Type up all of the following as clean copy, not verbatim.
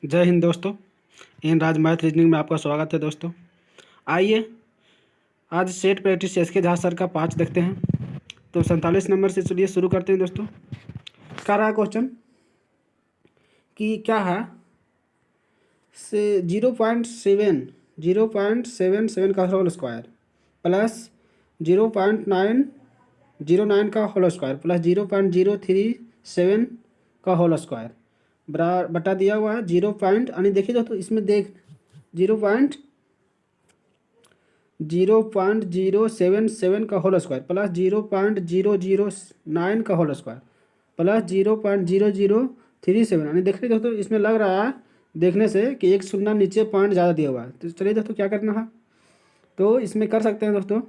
जय हिंद दोस्तों। इन राज math reasoning में आपका स्वागत है दोस्तों। आइए आज set practice SK Jha sir का 5 देखते हैं। तो 47 नंबर से चलिए शुरू करते हैं दोस्तों। क्या रहा क्वेश्चन कि क्या है से 0.7 का होल स्क्वायर प्लस 0.909 का होल स्क्वायर प्लस 0.037 का होल स्क्वायर बटा दिया हुआ है 0 यानी देखिए दोस्तों इसमें देख 0.077 का होल स्क्वायर प्लस 0.009 का होल स्क्वायर प्लस 0.0037 यानी देख रहे दोस्तों इसमें लग रहा है देखने से कि एक शून्य नीचे पॉइंट ज़्यादा दिया हुआ है। तो चलिए दोस्तों क्या करना है, तो इसमें कर सकते हैं दोस्तों।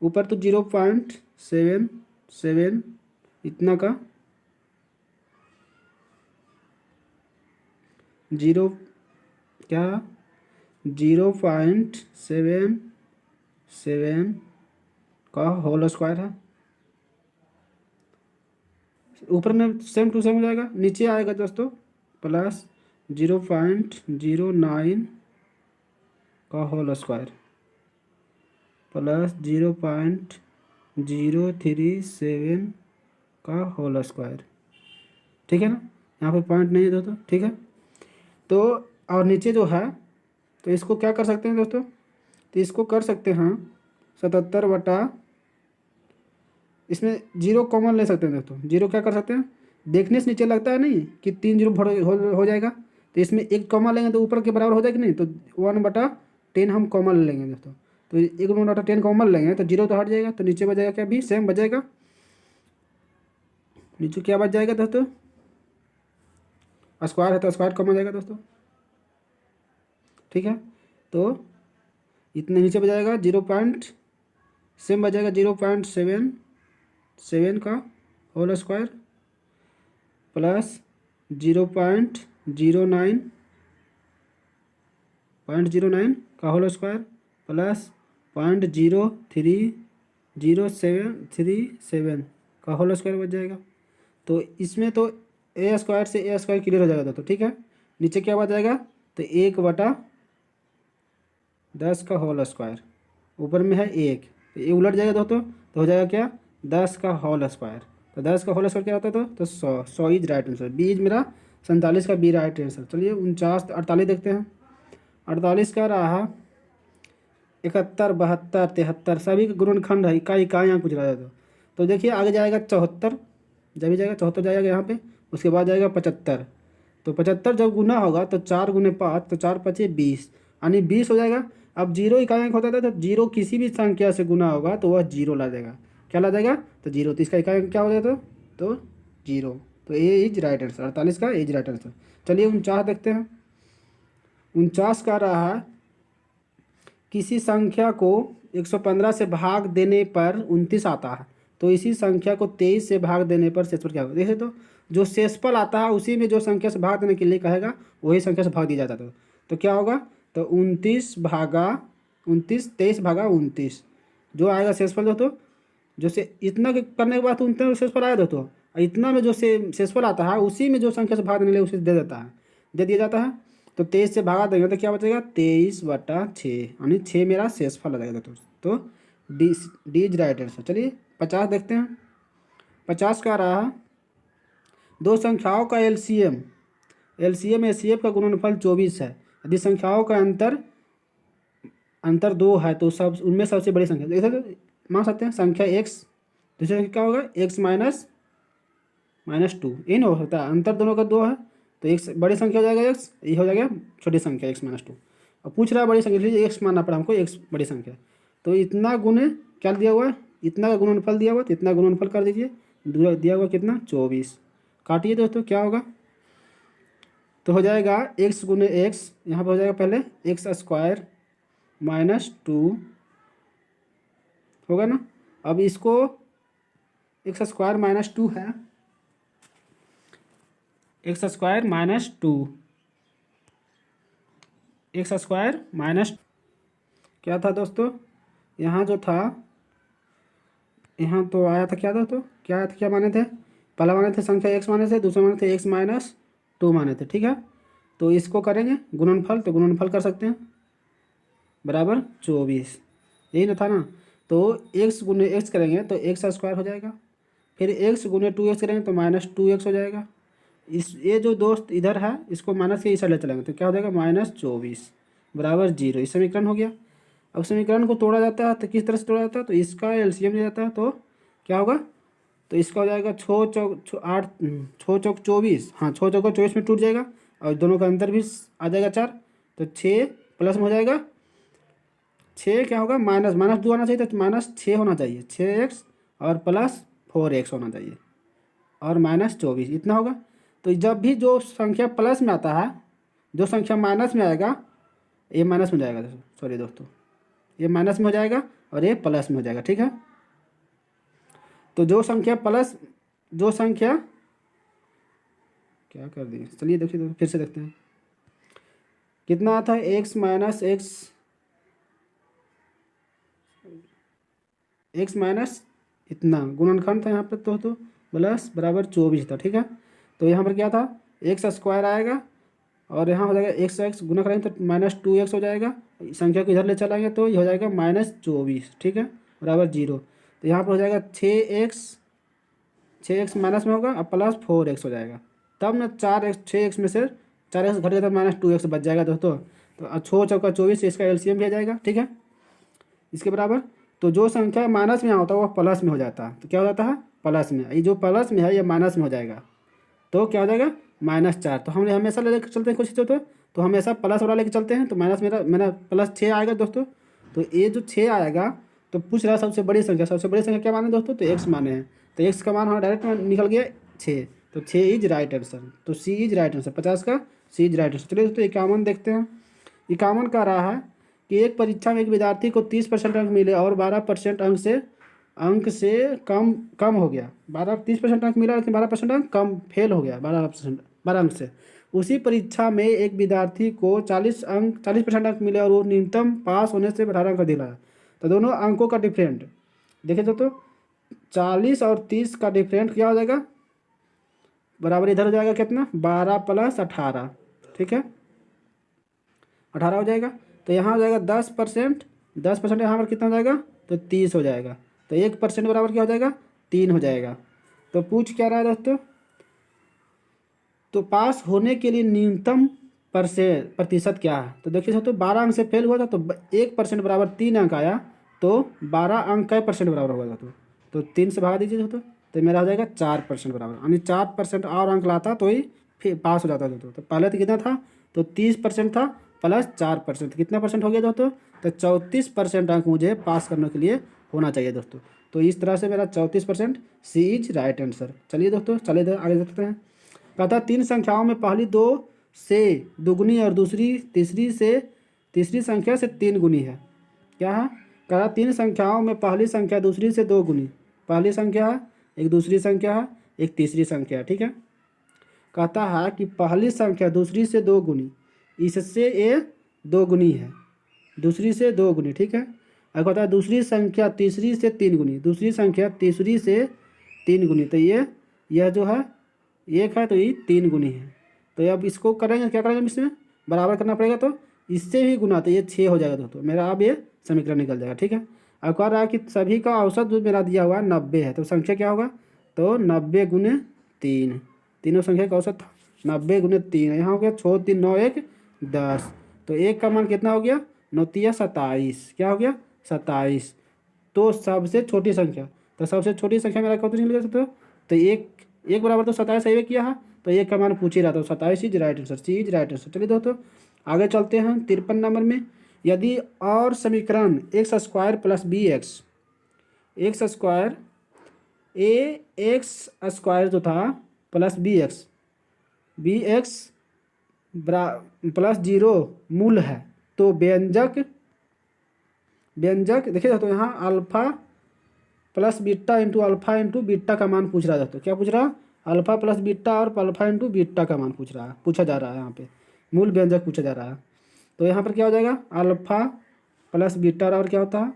ऊपर तो 0.77 इतना का 0.77 का होल स्क्वायर है। ऊपर में सेम टू सेम हो जाएगा, नीचे आएगा दोस्तों प्लस 0.09 का होल स्क्वायर प्लस 0.037 का होल स्क्वायर। ठीक है ना, यहाँ पे पॉइंट नहीं है दोस्तों। ठीक है, तो और नीचे जो है तो इसको क्या कर सकते हैं दोस्तों, तो इसको कर सकते हैं 77 बटा, इसमें जीरो कॉमन ले सकते हैं दोस्तों। जीरो क्या कर सकते हैं, देखने से नीचे लगता है नहीं कि 3 जीरो हो जाएगा, तो इसमें एक कॉमन लेंगे तो ऊपर के बराबर हो जाएगा नहीं, तो 1/10 हम कॉमन लेंगे दोस्तों। तो 1/10 कॉमन लेंगे तो जीरो तो हट जाएगा, तो नीचे बच जाएगा क्या, भी सेम बच जाएगा। नीचे क्या बच जाएगा दोस्तों, स्क्वायर है तो स्क्वायर कॉमन जाएगा दोस्तों। ठीक है, तो इतने नीचे बच जाएगा 0. सेम बच जाएगा 0.77 का होल स्क्वायर प्लस 0.09 का होल स्क्वायर प्लस 0.03037 का होल स्क्वायर बच जाएगा। तो इसमें तो ए स्क्वायर से ए स्क्वायर क्लियर हो जाएगा दोस्तों। ठीक है, नीचे क्या बच जाएगा, तो 1/10 का होल स्क्वायर, ऊपर में है 1, तो ये उलट जाएगा दोस्तों, तो हो जाएगा क्या 10 का होल स्क्वायर। तो 10 का होल स्क्वायर क्या होता है तो 100 is right answer. B is मेरा 47 का बी राइट आंसर। चलिए 49 48 देखते हैं। 48 का रहा 71 72 73 सभी का गुणनखंड है, इकाई इकाई यहाँ पूछ रहा है। तो देखिए आगे जाएगा 74, जब भी जाएगा 74 जाएगा यहाँ पे, उसके बाद जाएगा 75। तो 75 जब गुना होगा तो 4 गुने 5, तो 4 5 20 यानी 20 हो जाएगा। अब जीरो इकाई अंक होता था, तो जीरो किसी भी संख्या से गुना होगा तो वह जीरो ला देगा। क्या ला देगा, तो जीरो। तो इसका इकाई अंक क्या हो जाएगा तो जीरो। तो ए इज राइट आंसर, 48 का एज राइट आंसर। चलिए 49 देखते हैं। 49 का रहा है किसी संख्या को 115 से भाग देने पर 29 आता है, तो इसी संख्या को 23 से भाग देने पर शेषफल क्या होगा। देखिए तो जो शेषफल आता है उसी में जो संख्या से भाग देने के लिए कहेगा वही संख्या से भाग दिया जाता है। तो क्या होगा, तो 23 23 भागा 29 जो आएगा शेषफल दोस्तों। जो से इतना करने के बाद तो उतना शेषफल आएगा दोस्तों, इतना में जो शेषफल आता है उसी में जो संख्या से भाग देने के लिए उसे दे देता है, दे दिया जाता है। तो 23 से भागा देंगे तो क्या बचेगा 23/6 यानी 6 मेरा शेषफल आ जाएगा दोस्तों। तो डी इज राइट आंसर। चलिए 50 देखते हैं। 50 का रहा दो संख्याओं का एलसीएम एचसीएफ का गुणनफल 24 है। यदि संख्याओं का अंतर 2 है तो सब उनमें सबसे बड़ी संख्या जैसे तो मान सकते हैं संख्या x, दूसरी संख्या क्या होगा x -2। ये नहीं हो सकता, अंतर दोनों का 2 है तो एक बड़ी संख्या हो जाएगा x, ये हो जाएगा छोटी संख्या x -2। अब पूछ रहा है बड़ी संख्या, इसलिए x मानना पड़ा हमको, x बड़ी संख्या। तो इतना गुणे क्या दिया हुआ है, इतना का गुणनफल दिया हुआ, तो इतना गुणनफल कर दीजिए। दिया हुआ कितना 24, काटिए दोस्तों क्या होगा, तो हो जाएगा x गुने x, यहाँ पर हो जाएगा पहले x² -2 होगा ना। अब इसको x² -2 है, x² -2 क्या था दोस्तों, यहाँ जो था यहाँ तो आया था क्या दोस्तों, क्या आया था, क्या माने थे, पहला माने थे संख्या x माने थे, दूसरा माने थे x -2 माने थे। ठीक है, तो इसको करेंगे गुणनफल, तो गुणनफल कर सकते हैं बराबर 24, यही ना था ना। तो एक्स गुने एक्स करेंगे तो एक्स स्क्वायर हो जाएगा, फिर एक्स गुने 2x करेंगे तो -2x हो जाएगा। इस ये जो दोस्त इधर है इसको माइनस के इस साइड ले चलेंगे तो क्या हो जाएगा -24 बराबर 0। इस समीकरण हो गया। अब समीकरण को तोड़ा जाता है तो किस तरह से तोड़ा जाता है, तो इसका एलसीएम लिया जाता है तो क्या होगा, तो इसका हो जाएगा 6 चौक 24 में टूट जाएगा और दोनों का अंतर भी आ जाएगा 4, तो 6 प्लस में हो जाएगा 6 क्या होगा माइनस माइनस 2 आना चाहिए तो -6 होना चाहिए, 6x और +4x होना चाहिए और -24 इतना होगा। तो जब भी जो संख्या प्लस में आता है, जो संख्या माइनस में आएगा ये माइनस में जाएगा, सॉरी दोस्तों ये माइनस में हो जाएगा और ये प्लस में हो जाएगा, ठीक है। तो जो संख्या क्या कर दिए, चलिए देखिए फिर से देखते हैं कितना आता है, x माइनस इतना गुणनखंड था यहाँ पे तो प्लस बराबर 24 था, ठीक है। तो यहाँ पर क्या था एक्स स्क्वायर आएगा और यहाँ हो जाएगा x गुना करेंगे तो -2x हो जाएगा, संख्या को इधर ले चलाएंगे तो ये हो जाएगा -24, ठीक है बराबर 0। तो यहाँ पर हो जाएगा 6x माइनस में होगा और +4x हो जाएगा, तब ना 6x में से 4x घट जाता है -2x बच जाएगा दोस्तों। तो 6 चौका 24 इसका एलसीएम भी आ जाएगा, ठीक है इसके बराबर। तो जो संख्या माइनस में होता है वो प्लस में हो जाता है, तो क्या हो जाता है प्लस में, ये जो प्लस में है ये माइनस में हो जाएगा तो क्या हो जाएगा -4। तो हम हमेशा लेकर चलते हैं कोशिश तो हमेशा प्लस वाला लेकर चलते हैं, तो माइनस मेरा +6 आएगा दोस्तों। तो ये जो 6 आएगा तो पूछ रहा है सबसे बड़ी संख्या क्या माने दोस्तों, तो x माने हैं, तो x का मान हमारा डायरेक्ट निकल गया 6, तो 6 इज राइट आंसर, तो सी इज राइट आंसर, 50 का सी इज राइट आंसर। चलिए दोस्तों 51 देखते हैं। 51 का रहा है कि एक परीक्षा में एक विद्यार्थी को 30% अंक मिले और 12% अंक से कम हो गया, 30% अंक मिला लेकिन 12% अंक कम फेल हो गया, 12 अंक से। उसी परीक्षा में एक विद्यार्थी को 40% अंक मिले और वो न्यूनतम पास होने से 18 अंक दिला। तो दोनों अंकों का डिफरेंट देखें तो 40 और 30 का डिफरेंट क्या हो जाएगा बराबर इधर हो जाएगा कितना 12 + 18, ठीक है 18 हो जाएगा। तो यहाँ हो जाएगा 10%, यहाँ पर कितना हो जाएगा तो 30 हो जाएगा, तो 1% बराबर क्या हो जाएगा 3 हो जाएगा। तो पूछ क्या रहा है दोस्तों, तो पास होने के लिए न्यूनतम प्रतिशत क्या है, तो देखिए दोस्तों 12 अंक से फेल हुआ था तो 1% बराबर 3 अंक आया, तो 12 अंक का % बराबर होगा तो 3 से भगा दीजिए दोस्तों, तो मेरा हो जाएगा 4% बराबर, यानी 4% और अंक लाता तो ही फिर पास हो जाता दोस्तों। तो पहले तो कितना था तो 30% था प्लस 4%, कितना परसेंट हो गया दोस्तों, तो 34% अंक मुझे पास करने के लिए होना चाहिए दोस्तों। तो इस तरह से मेरा 34% सी इज राइट आंसर। चलिए दोस्तों चलिए आगे देखते हैं। कहता 3 संख्याओं में पहली 2 से दुगुनी और तीसरी संख्या से 3 गुनी है, क्या है कहता 3 संख्याओं में पहली संख्या दूसरी से 2 गुनी, पहली संख्या है एक दूसरी संख्या है एक तीसरी संख्या है, ठीक है। कहता है कि पहली संख्या दूसरी से 2 गुनी, इससे ये 2 गुनी है, दूसरी से 2 गुनी, ठीक है। अब कहता है दूसरी संख्या तीसरी से 3 गुनी, दूसरी संख्या तीसरी से 3 गुनी, तो यह जो है 1 है तो ये 3 गुनी है। तो अब इसको करेंगे क्या करेंगे, इसमें बराबर करना पड़ेगा, तो इससे भी गुना तो ये 6 हो जाएगा दोस्तों मेरा, अब ये समीकरण निकल जाएगा, ठीक है। अब कह रहा है कि सभी का औसत जो मेरा दिया हुआ है 90 है, तो संख्या क्या होगा तो 90 × 3, तीनों संख्या का औसत 90 × 3, यहाँ हो गया 6 3 9 1 10, तो 1 का मान कितना हो गया 9 3 27, क्या हो गया 27। तो सबसे छोटी संख्या, तो सबसे छोटी संख्या मेरा कितनी निकल गया तो एक बराबर तो 27 सही किया है, तो 1 का मान पूछ ही रहा था, 27 is right answer, C is right answer. चलिए दोस्तों आगे चलते हैं 53 नंबर में। यदि और समीकरण x² + bx, x² ax² जो था प्लस bx +0 मूल है, तो व्यंजक देखिए दोस्तों यहाँ अल्फा + बीटा × अल्फा × बीटा का मान पूछ रहा है दोस्तों, क्या पूछ रहा है अल्फा + बीटा और अल्फा × बीटा का मान पूछा जा रहा है, यहाँ पे मूल व्यंजक पूछा जा रहा है। तो यहाँ पर क्या हो जाएगा अल्फा + बीटा और क्या होता है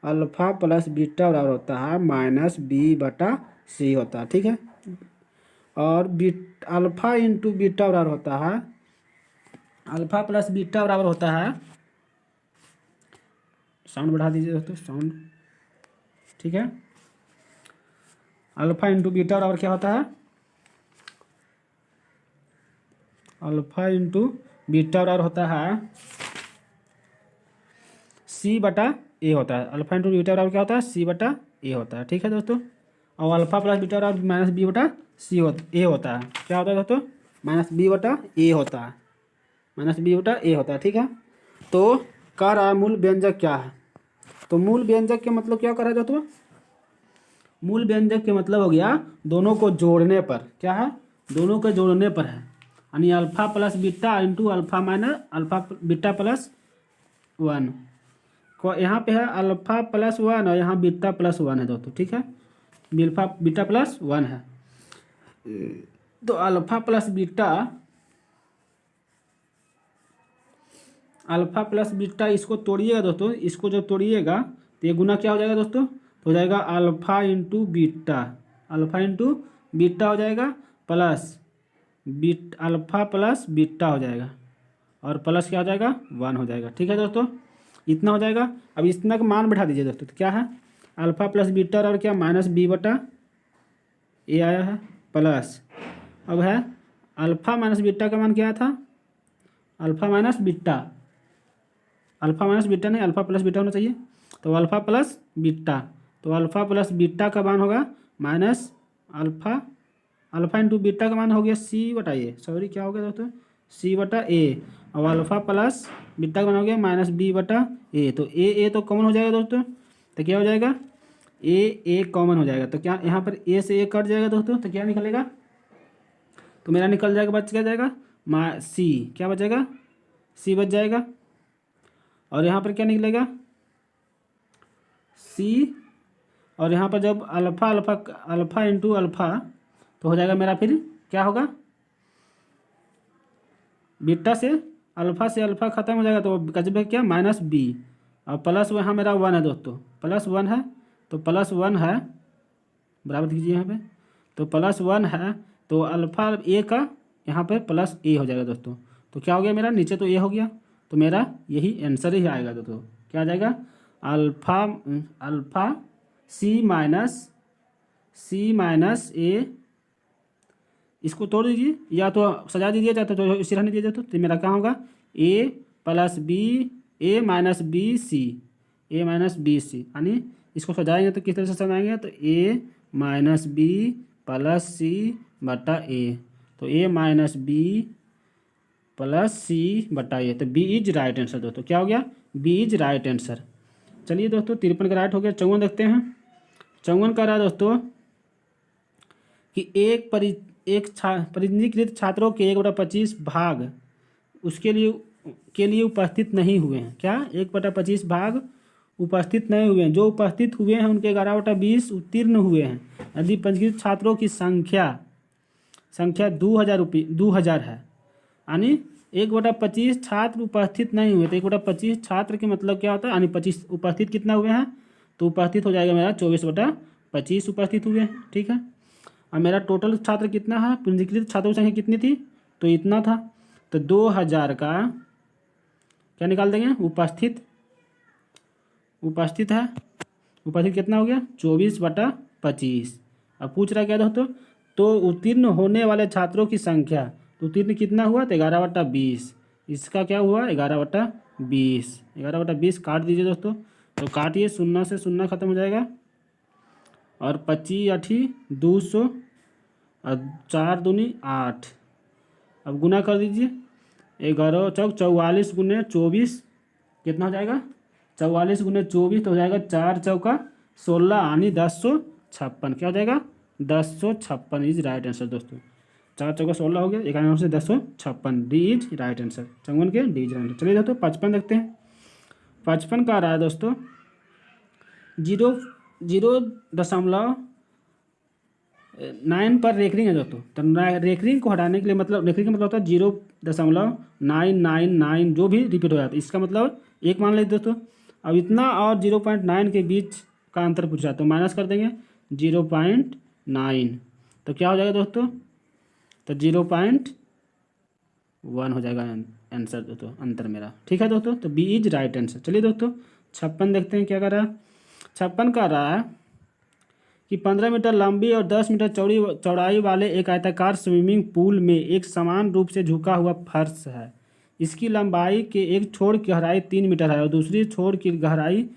अल्फा + बीटा बराबर होता है -b/c होता है, ठीक है। और अल्फा × बीटा बराबर होता है अल्फा प्लस बीटा बराबर होता है, साउंड बढ़ा दीजिए दोस्तों, साउंड, ठीक है। अल्फा इंटू बीटा बराबर क्या होता है, अल्फा इंटू बीटा बराबर होता है सी बटा ए होता है। अल्फा इंटू बीटा बराबर क्या होता है, सी बटा ए होता है, ठीक है दोस्तों। और अल्फा प्लस बीटा बराबर माइनस बी बटा ए होता है। क्या होता है दोस्तों, माइनस बी बटा ए होता है, माइनस बी बटा ए होता है, ठीक है। तो कह रहा है मूल व्यंजक क्या है, तो मूल व्यंजक के मतलब क्या कर रहा है दोस्तों, मूल व्यंजक के मतलब हो गया दोनों को जोड़ने पर, क्या है, दोनों को जोड़ने पर है, यानी alpha plus beta into alpha minus alpha beta plus one को, यहाँ पे है अल्फा प्लस वन और यहाँ बीटा प्लस वन है दोस्तों, ठीक है, अल्फा बीटा प्लस वन है। तो alpha plus beta, alpha plus beta इसको तोड़िएगा दोस्तों, इसको जब तोड़िएगा तो ये गुना क्या हो जाएगा दोस्तों, तो हो जाएगा alpha into beta, alpha into beta हो जाएगा प्लस अल्फा प्लस बीटा हो जाएगा और प्लस क्या हो जाएगा, वन हो जाएगा, ठीक है दोस्तों, इतना हो जाएगा। अब इतना का मान बैठा दीजिए दोस्तों, तो क्या है अल्फा प्लस बीटा और क्या माइनस बी बटा ए आया है प्लस, अब है अल्फा माइनस बीटा का मान क्या था, alpha minus beta, alpha minus beta नहीं अल्फा प्लस बीटा होना चाहिए, तो अल्फा प्लस बीटा, तो अल्फा प्लस बीटा का मान होगा minus alpha, alpha into beta का मान हो गया सी बटा ए, सॉरी क्या हो गया दोस्तों, सी बटा ए, और अल्फा प्लस बीटा का मान हो गया माइनस बी बटा ए, तो ए तो कॉमन हो जाएगा दोस्तों, तो क्या हो जाएगा ए कॉमन हो जाएगा, तो क्या यहाँ पर ए से ए कट जाएगा दोस्तों, तो क्या निकलेगा, तो मेरा निकल जाएगा, बच क्या जाएगा सी, क्या बचेगा सी बच जाएगा, और यहाँ पर क्या निकलेगा सी, और यहाँ पर जब alpha alpha alpha into alpha तो हो जाएगा मेरा, फिर क्या होगा बीटा से अल्फा खत्म हो जाएगा, तो बचेगा क्या माइनस बी, और प्लस यहाँ मेरा वन है दोस्तों, प्लस वन है, तो प्लस वन है बराबर दीजिए यहाँ पे, तो प्लस वन है, तो अल्फा ए का यहाँ पे प्लस ए हो जाएगा दोस्तों, तो क्या हो गया मेरा नीचे तो ए हो गया, तो मेरा यही आंसर ही आएगा दोस्तों, क्या आ जाएगा अल्फा सी माइनस ए, इसको तोड़ दीजिए या तो सजा दीजिए चाहे तो इसी रहने दीजिए, तो मेरा क्या होगा ए प्लस बी ए माइनस बी सी, ए माइनस बी सी, यानी इसको सजाएंगे तो किस तरह से सजाएंगे, तो ए माइनस बी प्लस सी बटा ए, तो ए माइनस बी प्लस सी बटा ए, तो बी इज राइट आंसर दोस्तों, क्या हो गया बी इज राइट आंसर। चलिए दोस्तों 53 का राइट हो गया, 54 देखते हैं। 54 का रहा दोस्तों कि एक पंजीकृत छात्रों के 1/25 भाग उसके लिए उपस्थित नहीं हुए हैं, क्या 1/25 भाग उपस्थित नहीं हुए हैं, जो उपस्थित हुए हैं उनके 11/20 उत्तीर्ण हुए हैं, यदि पंजीकृत छात्रों की संख्या 2000 है, यानी 1/25 छात्र उपस्थित नहीं हुए, तो 1/25 छात्र के मतलब क्या होता है, यानी 25 उपस्थित कितना हुए हैं, तो उपस्थित हो जाएगा मेरा 24/25 उपस्थित हुए हैं, ठीक है। और मेरा टोटल छात्र कितना है, पंजीकृत छात्रों की संख्या कितनी थी, तो इतना था, तो 2000 का क्या निकाल देंगे उपस्थित है, उपस्थित कितना हो गया 24/25। अब पूछ रहा है क्या दोस्तों, तो उत्तीर्ण होने वाले छात्रों की संख्या, तो उत्तीर्ण कितना हुआ, तो 11/20, इसका क्या हुआ 11/20, 11/20 काट दीजिए दोस्तों, तो काटिए, 0 से 0 खत्म हो जाएगा, और 25 8 200 और 4 दूनी 8, अब गुना कर दीजिए, 11 चौक 44 गुने 24 कितना हो जाएगा 44 गुने 24, तो हो जाएगा 4 चौका 16, यानी 1056, क्या हो जाएगा 1056 इज राइट आंसर दोस्तों, 4 चौका 16 हो गया, 91 से 1056, डी इज राइट आंसर, 54 के डी इज राइट आंसर। चलिए दोस्तों 55 देखते हैं। 55 का आ रहा है दोस्तों 0.9 पर रेकरिंग है दोस्तों, तो रेकरिंग को हटाने के लिए, मतलब रेकरिंग का मतलब होता है 0.999 जो भी रिपीट हो जाता है, इसका मतलब एक मान लेते दोस्तों। अब इतना और 0.9 के बीच का अंतर पूछा, तो माइनस कर देंगे 0.9, तो क्या हो जाएगा दोस्तों, तो 1 हो जाएगा आंसर दोस्तों, अंतर मेरा। ठीक है दोस्तों, तो बी इज राइट आंसर। चलिए दोस्तों 56 देखते हैं क्या कर रहा है। 56 कर रहा है कि 15 मीटर लंबी और 10 मीटर चौड़ाई वाले एक आयताकार स्विमिंग पूल में एक समान रूप से झुका हुआ फर्श है। इसकी लंबाई के एक छोर की गहराई 3 मीटर है और दूसरी छोर की गहराई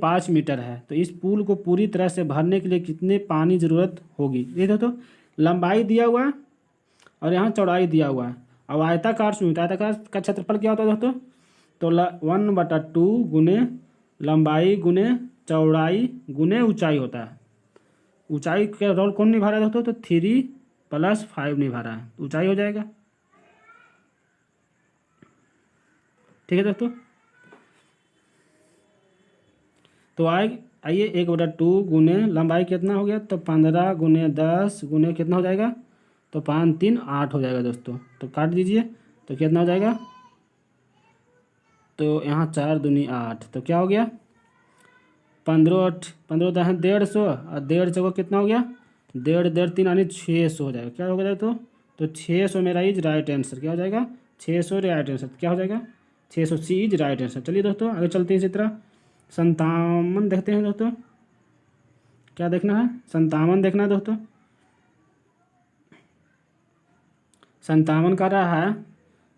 5 मीटर है। तो इस पूल को पूरी तरह से भरने के लिए कितने पानी ज़रूरत होगी। ये दोस्तों लंबाई दिया हुआ है और यहाँ चौड़ाई दिया हुआ है। अब आयताकार स्विमिंग, आयताकार का क्षेत्रफल क्या होता है दोस्तों, तो 1/2 गुने लंबाई गुने चौड़ाई गुने ऊंचाई होता है। ऊंचाई का रोल कौन निभा रहा है दोस्तों, तो 3 + 5 निभा रहा है, ऊंचाई हो जाएगा। ठीक है दोस्तों, तो आइए 1/2 गुने लंबाई कितना हो गया, तो 15 गुने 10 गुने कितना हो जाएगा, तो 5 3 8 हो जाएगा दोस्तों। तो काट दीजिए, तो कितना हो जाएगा, तो यहाँ 4 दूनी 8, तो क्या हो गया 15 10 150 और 150 को कितना हो गया, 1.5 3 यानी 600 हो जाएगा। क्या हो गया तो 600 मेरा इज राइट आंसर। क्या हो जाएगा 600 राइट आंसर। क्या हो जाएगा 600, सी इज राइट आंसर। चलिए दोस्तों आगे चलते हैं। इसी तरह 57 देखते हैं दोस्तों। क्या देखना है, 57 देखना है दोस्तों। 57 का रहा है,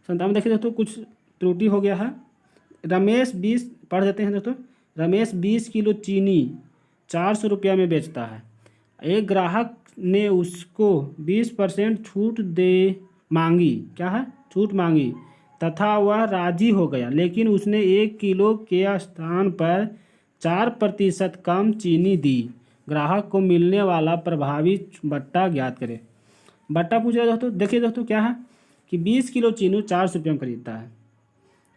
57 देखिए दोस्तों कुछ त्रुटि हो गया है। रमेश 20 पढ़ देते हैं दोस्तों। रमेश 20 किलो चीनी 400 रुपया में बेचता है। एक ग्राहक ने उसको 20% छूट दे मांगी, क्या है छूट मांगी, तथा वह राजी हो गया, लेकिन उसने 1 किलो के स्थान पर 4% कम चीनी दी। ग्राहक को मिलने वाला प्रभावी बट्टा ज्ञात करें। बट्टा पूछ रहा है दोस्तों। देखिए दोस्तों क्या है कि 20 किलो चीनी 400 रुपये में खरीदता है।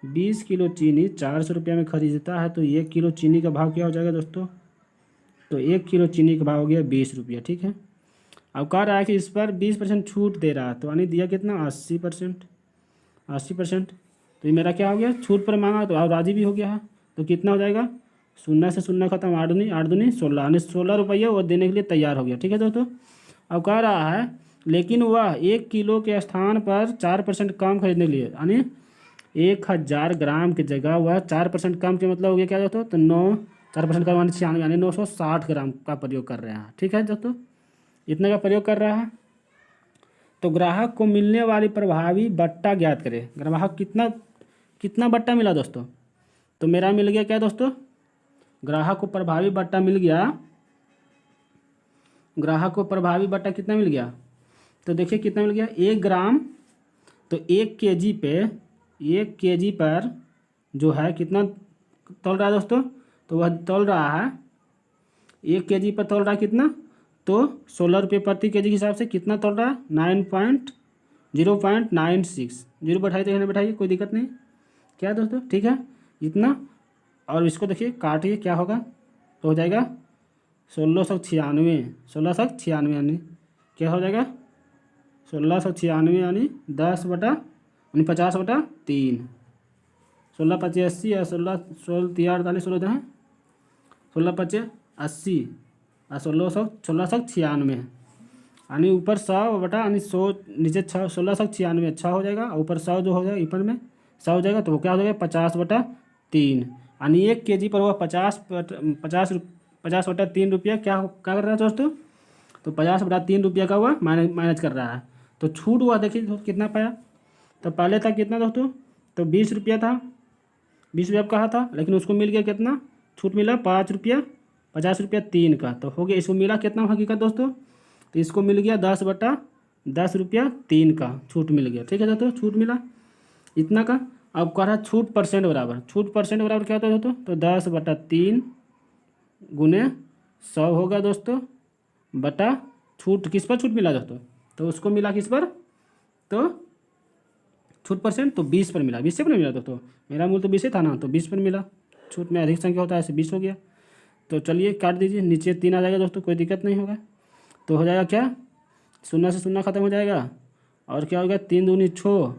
20 किलो चीनी 400 रुपये में खरीदता है, तो 1 किलो चीनी का भाव क्या हो जाएगा दोस्तों, तो 1 किलो चीनी का भाव हो गया 20 रुपया। ठीक है, अब कह रहा है कि इस पर 20% छूट दे रहा है, तो यानी दिया कितना 80%। 80%, तो ये मेरा क्या हो गया, छूट पर मांगा तो अब राजी भी हो गया है, तो कितना हो जाएगा, 0 से 0 खत्म, 8 दूनी 16, यानी 16 रुपये वो देने के लिए तैयार हो गया। ठीक है दोस्तों, अब कह रहा है लेकिन वह 1 किलो के स्थान पर 4% कम खरीदने के लिए, यानी 1000 ग्राम की जगह वह 4% कम के मतलब हो गया क्या दोस्तों, तो 4% कम यानी 96 यानी 960 ग्राम का प्रयोग कर रहे हैं। ठीक है दोस्तों, इतने का प्रयोग कर रहा है। तो ग्राहक को मिलने वाली प्रभावी बट्टा ज्ञात करें। ग्राहक कितना बट्टा मिला दोस्तों, तो मेरा मिल गया क्या दोस्तों, ग्राहक को प्रभावी बट्टा मिल गया। ग्राहक को प्रभावी बट्टा कितना मिल गया, तो देखिए कितना मिल गया 1 ग्राम, तो 1 केजी पर जो है कितना तोल रहा है दोस्तों, तो वह तोल रहा है 1 केजी पर तोल रहा है कितना, तो 16 रुपये प्रति केजी के हिसाब से कितना तोल रहा है 0.96। 0 बैठाइए तो यहाँ बैठाइए, कोई दिक्कत नहीं। क्या दोस्तों, ठीक है इतना, और इसको देखिए काटिए क्या होगा, तो हो जाएगा 1696 यानी क्या हो जाएगा 1696 यानी 50/3। 16×5 = 80 और 16×3 = 48, 16 16×5 = 80 और 1696 यानी ऊपर 100 यानी 100 नीचे 1696 6 हो जाएगा, और ऊपर 100 जो हो जाएगा ऊपर में 100 हो जाएगा, तो वो क्या हो जाएगा 50/3 यानी 1 केजी पर वह 50/3 रुपया क्या कर रहा है दोस्तों, तो 50/3 रुपया का हुआ माइनस कर रहा है। तो छूट हुआ देखिए कितना पाया, तो पहले था कितना दोस्तों, तो 20 रुपया था, 20 रुपया कहा था, लेकिन उसको मिल गया कितना, छूट मिला 5 रुपया, 50 रुपया 3 का, तो हो गया इसको मिला कितना हकीकत दोस्तों, तो इसको मिल गया 10/10 रुपया 3 का छूट मिल गया। ठीक है दोस्तों, छूट मिला इतना का। अब कह रहा है छूट परसेंट बराबर, छूट परसेंट बराबर क्या होता है दोस्तों, तो 10/3 गुने 100 होगा दोस्तों, बटा छूट किस पर छूट मिला दोस्तों, तो उसको मिला किस पर, तो छूट परसेंट तो 20 पर मिला, 20 से पर मिला दोस्तों, मेरा मूल तो 20 था ना, तो 20 पर मिला। छूट में अधिक संख्या होता है ऐसे 20 हो गया। तो चलिए काट दीजिए, नीचे 3 आ जाएगा दोस्तों, कोई दिक्कत नहीं होगा। तो हो जाएगा क्या 0 से 0 खत्म हो जाएगा, और क्या हो गया 3 दूनी 6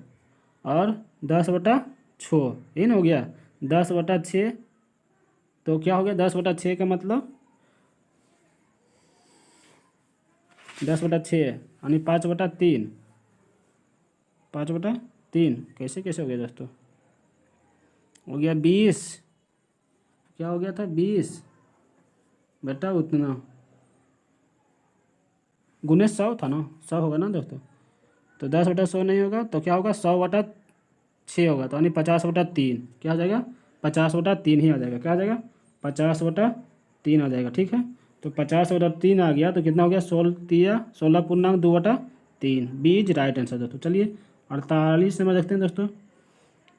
और 10/6 यही ना हो गया 10/6, तो क्या हो गया 10/6 का मतलब 10/6 यानी 5/3, 5/3 3 कैसे कैसे हो गया दोस्तों, हो गया 20, क्या हो गया था 20 बेटा, उतना गुने 100 था ना, 100 होगा ना दोस्तों। तो 10/100 नहीं होगा तो क्या होगा, 100/6 होगा, तो यानी 50/3 क्या हो जाएगा, 50/3 ही आ जाएगा। क्या आ जाएगा, 50/3 आ जाएगा। ठीक है, तो 50/3 आ गया तो कितना हो गया, 16 बीज राइट आंसर दोस्तों। चलिए 48 नंबर देखते हैं दोस्तों।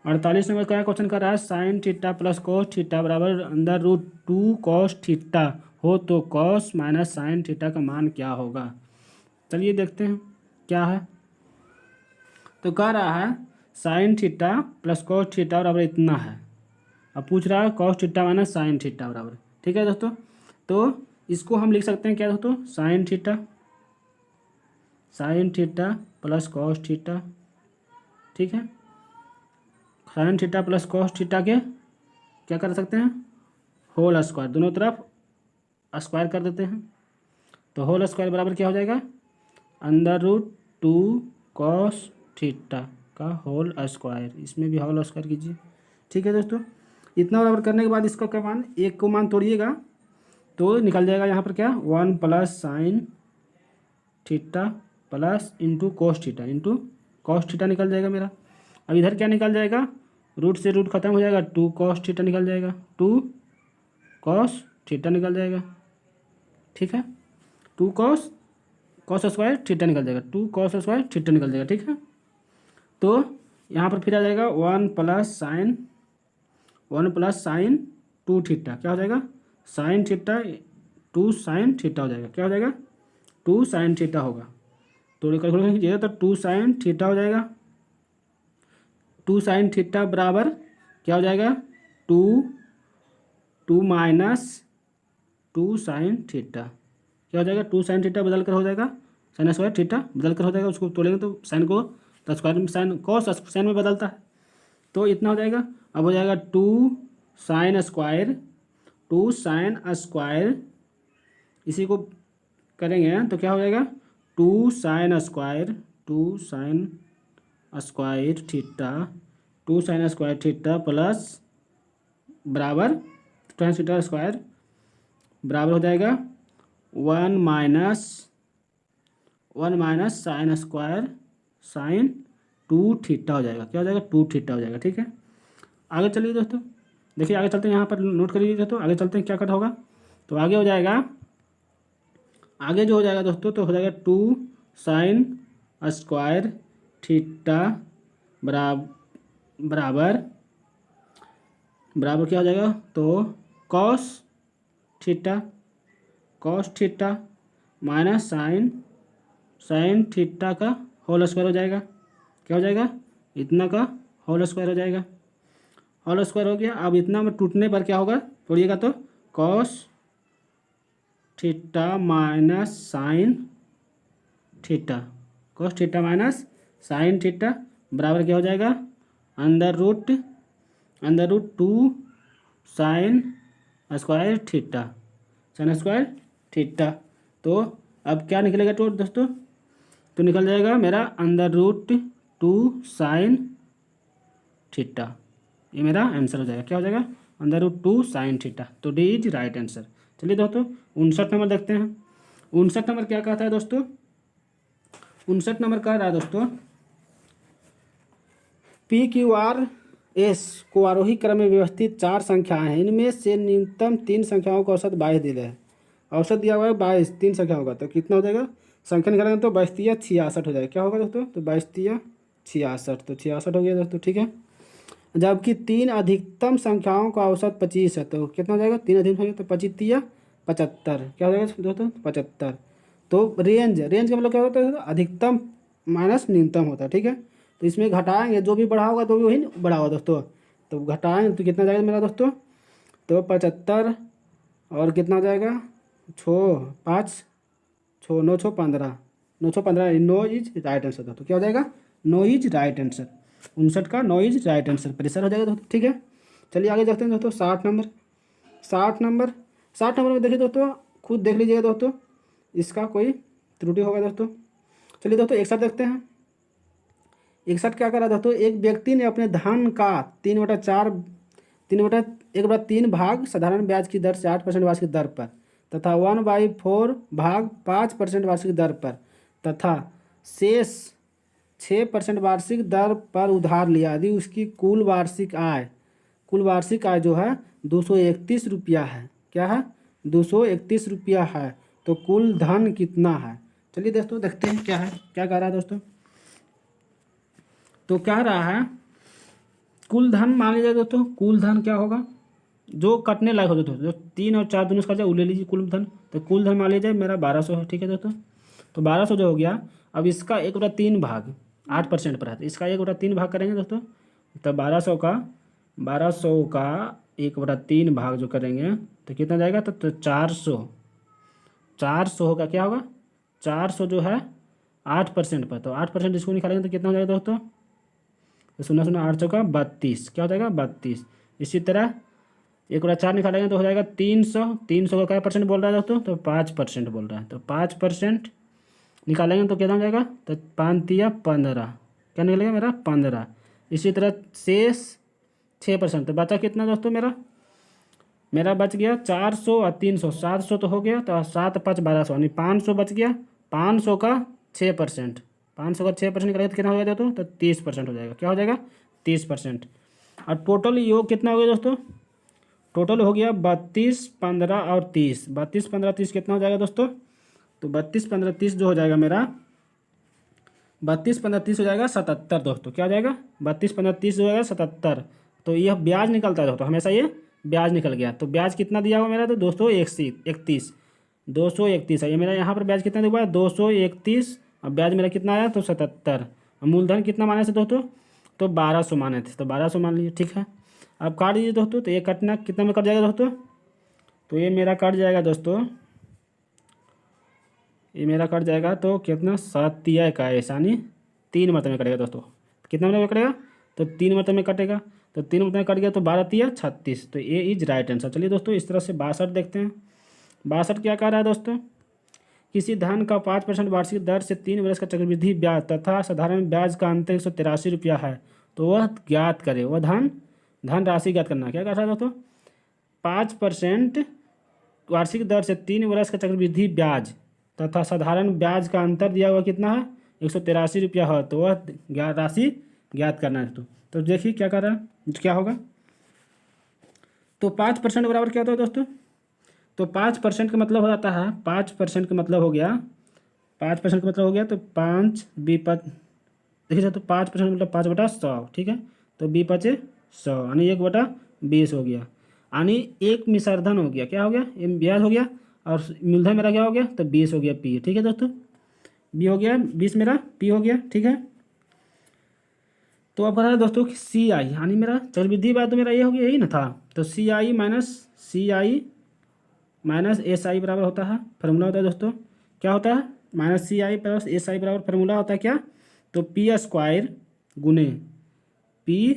48 नंबर क्या क्वेश्चन कर रहा है, sine theta plus cos theta बराबर √2 कॉस थीटा हो तो कॉस माइनस साइन थीटा का मान क्या होगा। चलिए देखते हैं क्या है। तो कह रहा है sine theta plus cos theta बराबर इतना है। अब पूछ रहा है cos theta minus sine theta बराबर, ठीक है दोस्तों। तो इसको हम लिख सकते हैं क्या दोस्तों, sine theta plus cos theta. ठीक है, sine theta plus cos theta के क्या कर सकते हैं, होल स्क्वायर, दोनों तरफ स्क्वायर कर देते हैं। तो होल स्क्वायर बराबर क्या हो जाएगा, √2 कॉस थीटा का होल स्क्वायर, इसमें भी होल स्क्वायर कीजिए। ठीक है दोस्तों, इतना बराबर करने के बाद इसका क्या मान, एक को मान तोड़िएगा तो निकल जाएगा यहाँ पर क्या, 1 plus sine theta plus into cos theta निकल जाएगा मेरा। अब इधर क्या निकल जाएगा, रूट से रूट खत्म हो जाएगा, 2 कॉस थीटा निकल जाएगा, 2 कॉस थीटा निकल जाएगा। ठीक है, 2 कॉस स्क्वायर थीटा निकल जाएगा, 2 कॉस स्क्वायर थीटा निकल जाएगा। ठीक है, तो यहाँ पर फिर आ जाएगा 1 प्लस साइन 2 थीटा, क्या हो जाएगा, साइन थीटा 2 साइन थीटा हो जाएगा। क्या हो जाएगा, 2 साइन थीटा होगा। तो कैलकुलेशन कीजिएगा तो 2 साइन थीटा हो जाएगा। 2 साइन थीटा बराबर क्या हो जाएगा, 2 माइनस 2 साइन थीटा, क्या हो जाएगा, 2 साइन थीटा बदल कर हो जाएगा साइन स्क्वायर थीटा, बदल कर हो जाएगा, उसको तोड़ेंगे तो साइन को तो स्क्वायर में साइन कॉस साइन में बदलता है, तो इतना हो जाएगा। अब हो जाएगा 2 साइन स्क्वायर, इसी को करेंगे तो क्या हो जाएगा, 2 साइन स्क्वायर थीटा प्लस बराबर tan थीटा स्क्वायर बराबर हो जाएगा 1 माइनस साइन 2 थीटा हो जाएगा। क्या हो जाएगा, 2 थीटा हो जाएगा। ठीक है, आगे चलिए दोस्तों, देखिए आगे चलते हैं, यहाँ पर नोट कर लीजिए दोस्तों, आगे चलते हैं क्या कट होगा। तो आगे हो जाएगा, आगे जो हो जाएगा दोस्तों तो हो जाएगा 2 साइन स्क्वायर थीटा बराबर क्या हो जाएगा, तो cos theta minus sine theta का होल स्क्वायर हो जाएगा। क्या हो जाएगा, इतना का होल स्क्वायर हो जाएगा। होल स्क्वायर हो गया। अब इतना में टूटने पर क्या होगा, तोड़िएगा तो cos theta minus sine theta बराबर क्या हो जाएगा, under root 2 sine square theta. तो अब क्या निकलेगा तो दोस्तों, तो निकल जाएगा मेरा √2 साइन थीटा, ये मेरा आंसर हो जाएगा। क्या हो जाएगा, √2 साइन थीटा। तो डी इज राइट आंसर। चलिए दोस्तों 59 नंबर देखते हैं। 59 नंबर क्या कहता है दोस्तों, 59 नंबर कह रहा है दोस्तों, PQRS को आरोही क्रम में व्यवस्थित 4 संख्याएं हैं, इनमें से न्यूनतम 3 संख्याओं का औसत 22 दिया है। औसत दिया हुआ है 22, 3 संख्या होगा तो कितना हो जाएगा, संख्या निकालेंगे तो 22 या 66 हो जाएगा। क्या होगा दोस्तों, तो 22 या 66, तो 66 हो गया दोस्तों। ठीक है, जबकि 3 अधिकतम संख्याओं का औसत 25 है, तो कितना हो जाएगा, 3 अधिकतम हो तो 25 या 75, क्या हो जाएगा दोस्तों, 75। तो रेंज का मतलब क्या होता है, अधिकतम माइनस न्यूनतम होता है। ठीक है, तो इसमें घटाएंगे, जो भी बढ़ा होगा तो वही बढ़ा होगा दोस्तों, तो घटाएंगे तो कितना जाएगा मेरा दोस्तों, तो 75 और कितना हो जाएगा, 5 6 9 6 15 नो इज राइट आंसर दोस्तों। क्या हो जाएगा, नो इज राइट आंसर। 59 का no is right answer pressure हो जाएगा दोस्तों। ठीक है, चलिए आगे देखते हैं दोस्तों। 60 नंबर में देखिए दोस्तों, खुद देख लीजिएगा दोस्तों, इसका कोई त्रुटि होगा दोस्तों। चलिए दोस्तों एक साथ देखते हैं। 61 क्या करा दोस्तों, एक व्यक्ति ने अपने धन का 1/3 भाग साधारण ब्याज की दर से 8% वार्षिक दर पर तथा 1/4 भाग 5% वार्षिक दर पर तथा शेष 6% वार्षिक दर पर उधार लिया यदि उसकी कुल वार्षिक आय जो है 231 रुपया है। क्या है? 231 रुपया है। तो कुल धन कितना है? चलिए दोस्तों देखते हैं क्या है, क्या कह रहा है दोस्तों। तो कह रहा है कुल धन मान लीजिए दोस्तों, कुल धन क्या होगा जो कटने लायक हो दोस्तों, जो 3 और 4 दोनों का जाए वो ले लीजिए कुल धन। तो कुल धन मान लीजिए मेरा 1200 है, ठीक है दोस्तों। तो 1200 जो हो गया, अब इसका 1/3 भाग 8% पर है, तो इसका 1/3 भाग करेंगे दोस्तों। तो 1200 का 1/3 भाग जो करेंगे तो कितना जाएगा, तो 400 होगा। क्या होगा? 400 जो है 8% पर, तो 8% इसको निकालेंगे तो कितना हो जाएगा दोस्तों, तो 0 8 चौका 32, क्या हो जाएगा 32। इसी तरह 1/4 निकालेंगे तो हो जाएगा 300। 300 का क्या परसेंट बोल रहा है दोस्तों, तो 5% बोल रहा है। तो 5% निकालेंगे तो कितना हो जाएगा, तो 5 तिया 15, क्या निकलेगा मेरा 15। इसी तरह शेष 6%, तो बचा कितना दोस्तों मेरा बच गया 400 और 300, 700 तो हो गया। तो 7 5 1200 यानी 500 बच गया। 500 का 6%, 500 का 6% निकालेगा तो कितना हो जाएगा दोस्तों, तो 30% हो जाएगा। क्या हो जाएगा 30%। और टोटल योग कितना हो गया दोस्तों, टोटल हो गया 32 15 और 30। 32 15 30 कितना हो जाएगा दोस्तों, तो 32 15 30 जो हो जाएगा मेरा 32 15 30 हो जाएगा 77 दोस्तों। क्या हो जाएगा 32 15 30 हो जाएगा 77। तो यह ब्याज निकलता है दोस्तों, हमेशा ये ब्याज निकल गया। तो ब्याज कितना दिया हुआ मेरा, तो 231 231 है ये मेरा। यहाँ पर ब्याज कितना दिया हुआ है 231, और ब्याज मेरा कितना आया तो 77। मूलधन कितना माने थे दोस्तों, तो 1200 माने थे, तो 1200 मान लीजिए, ठीक है। अब काट दीजिए दोस्तों, तो ये कटना कितना में कट जाएगा दोस्तों, तो ये मेरा कट जाएगा दोस्तों, ये मेरा कट जाएगा तो कितना 7 तिया 21 यानी 3 मरतबे में कटेगा दोस्तों। कितना मरतबे में कटेगा, तो 3 मरतबे में कटेगा। तो 3 मरतबे में कट गया तो 12 तिया 36, तो ये इज राइट आंसर। चलिए दोस्तों इस तरह से 62 देखते हैं। 62 क्या कह रहा है दोस्तों, किसी धन का 5% वार्षिक दर से 3 वर्ष का चक्रवृद्धि ब्याज तथा साधारण ब्याज का अंतर 183 रुपया है, तो वह ज्ञात करे। वह धन राशि ज्ञात करना। क्या कर रहा है दोस्तों, 5% वार्षिक दर से 3 वर्ष का चक्रवृद्धि ब्याज तथा साधारण ब्याज का अंतर दिया हुआ कितना है 183 रुपया है, तो वह राशि ज्ञात करना है दोस्तों। तो देखिए क्या कर रहा है, क्या होगा, तो 5% बराबर क्या होता है दोस्तों, तो 5% का मतलब हो जाता है 5% का मतलब हो गया 5% का मतलब हो गया तो 5 बी 5 देखिए तो 5% मतलब 5/100, ठीक है। तो बी 5 100 यानी 1/20 हो गया, यानी एक मिश्रधन हो गया। क्या हो गया, ये ब्याज हो गया, और मूलधन मेरा क्या हो गया, तो 20 हो गया पी, ठीक है दोस्तों। बी हो गया 20 मेरा, पी हो गया, ठीक है। तो अब कह दोस्तों सी आई यानी मेरा चक्रवृद्धि ब्याज तो मेरा ये हो गया, यही ना था। तो सी आई माइनस एस आई बराबर होता है, फार्मूला होता है दोस्तों, क्या होता है minus C I plus S I बराबर फार्मूला होता है क्या, तो पी स्क्वायर गुने पी,